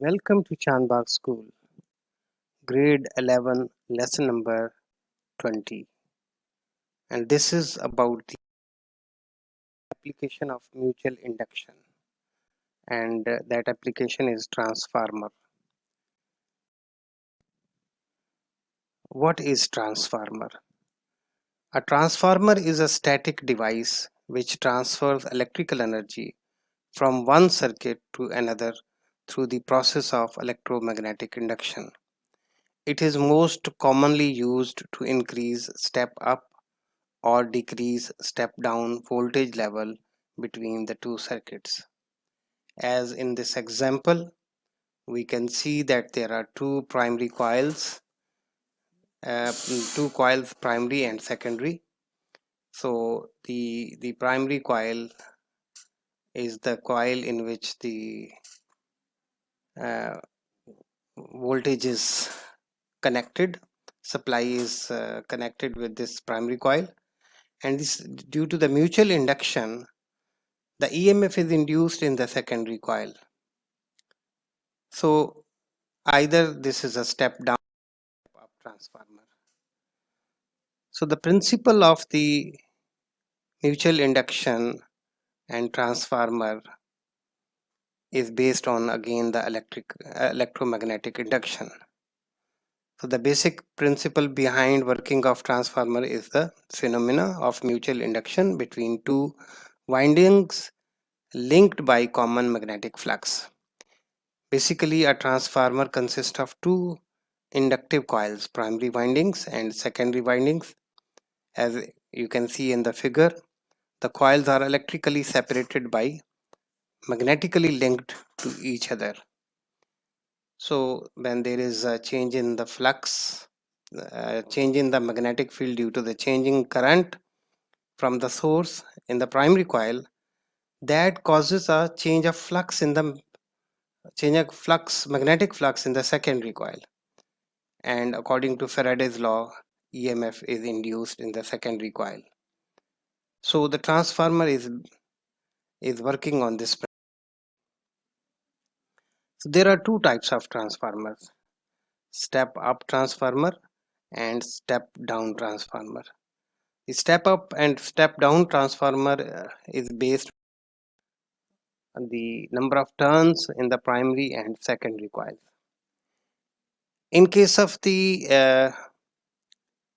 Welcome to Bagh School, Grade 11, lesson number 20. And this is about the application of mutual induction. And that application is transformer. What is transformer? A transformer is a static device which transfers electrical energy from one circuit to another through the process of electromagnetic induction. It is most commonly used to increase step up or decrease step down voltage level between the two circuits. As in this example, we can see that there are two primary coils, primary and secondary. So the primary coil is the coil in which the uh, voltage is connected, supply is connected with this primary coil, and this due to the mutual induction the EMF is induced in the secondary coil. So either this is a step down or step up transformer. So the principle of the mutual induction and transformer is based on again the electromagnetic induction. So the basic principle behind working of transformer is the phenomena of mutual induction between two windings linked by common magnetic flux. Basically, a transformer consists of two inductive coils, primary windings and secondary windings. As you can see in the figure, the coils are electrically separated by magnetically linked to each other. So when there is a change in the flux, change in the magnetic field due to the changing current from the source in the primary coil, that causes a change of magnetic flux in the secondary coil. And according to Faraday's law, EMF is induced in the secondary coil. So the transformer is working on this. So there are two types of transformers: step up transformer and step down transformer. The step up and step down transformer is based on the number of turns in the primary and secondary coil. In case of the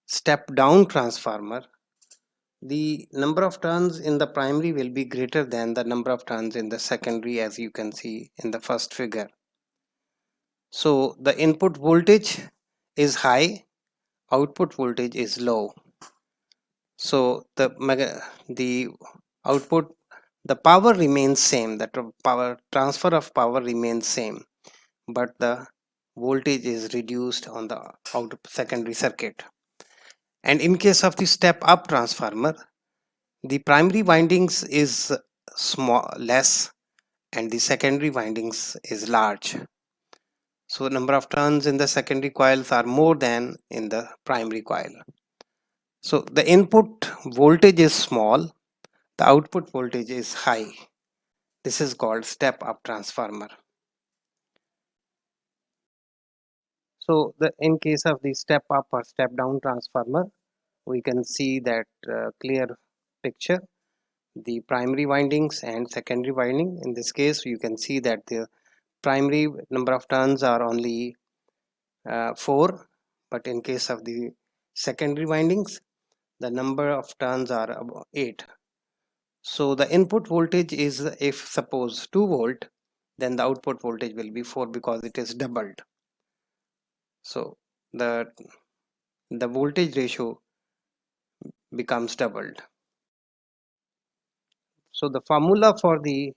step down transformer, the number of turns in the primary will be greater than the number of turns in the secondary, as you can see in the first figure. So the input voltage is high, output voltage is low. So the output, the power remains same, that power transfer of power remains same, but the voltage is reduced on the secondary circuit. And in case of the step up transformer, the primary windings is less and the secondary windings is large. So number of turns in the secondary coils are more than in the primary coil. So the input voltage is small, the output voltage is high. This is called step up transformer. So in case of the step up or step down transformer, we can see that clear picture, the primary windings and secondary winding. In this case, you can see that the primary number of turns are only 4, but in case of the secondary windings, the number of turns are about 8. So the input voltage is, if suppose 2 volt, then the output voltage will be 4 because it is doubled. So the voltage ratio becomes doubled. So the formula for the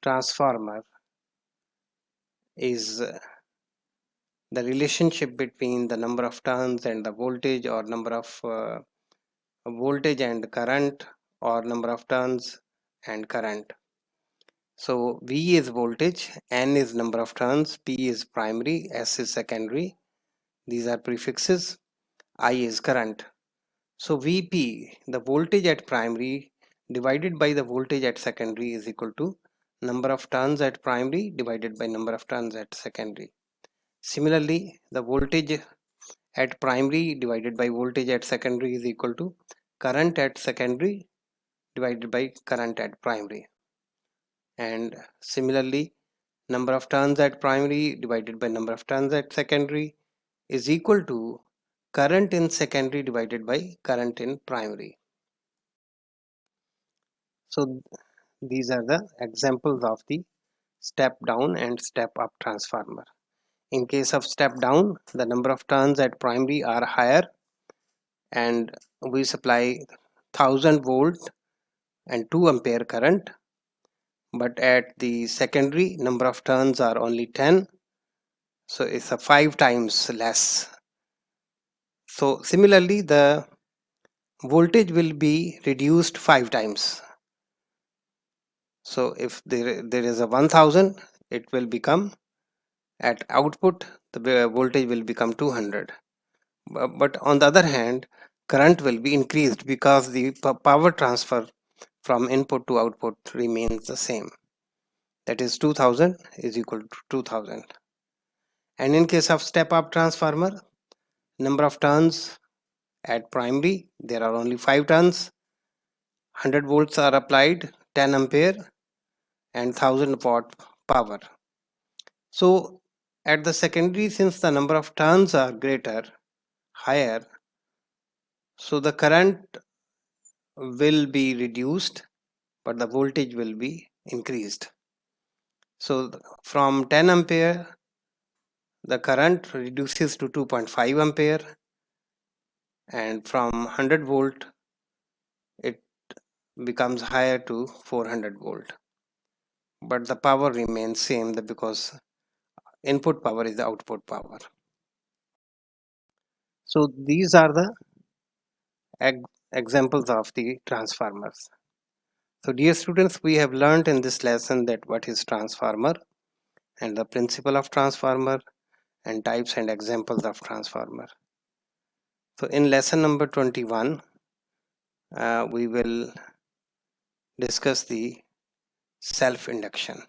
transformer is the relationship between the number of turns and the voltage, or number of voltage and current, or number of turns and current. So V is voltage, N is number of turns, P is primary, S is secondary. These are prefixes. I is current. So Vp, the voltage at primary divided by the voltage at secondary, is equal to number of turns at primary divided by number of turns at secondary. Similarly, the voltage at primary divided by voltage at secondary is equal to current at secondary divided by current at primary. And similarly, number of turns at primary divided by number of turns at secondary is equal to current in secondary divided by current in primary. So these are the examples of the step down and step up transformer. In case of step down, the number of turns at primary are higher and we supply 1000 volt and 2 ampere current, but at the secondary number of turns are only 10, so it's a 5 times less. So similarly, the voltage will be reduced 5 times. So if there is a 1000, it will become, at output the voltage will become 200. But on the other hand, current will be increased because the power transfer from input to output remains the same. That is 2000 is equal to 2000. And in case of step up transformer, number of turns at primary, there are only 5 turns, 100 volts are applied, 10 ampere and 1000 watt power. So at the secondary, since the number of turns are higher, so the current will be reduced, but the voltage will be increased. So from 10 ampere, the current reduces to 2.5 ampere, and from 100 volt, it becomes higher to 400 volt. But the power remains same because input power is the output power. So these are the examples of the transformers. So dear students, we have learned in this lesson that what is transformer and the principle of transformer and types and examples of transformer. So in lesson number 21, we will discuss the self-induction.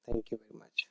Thank you very much.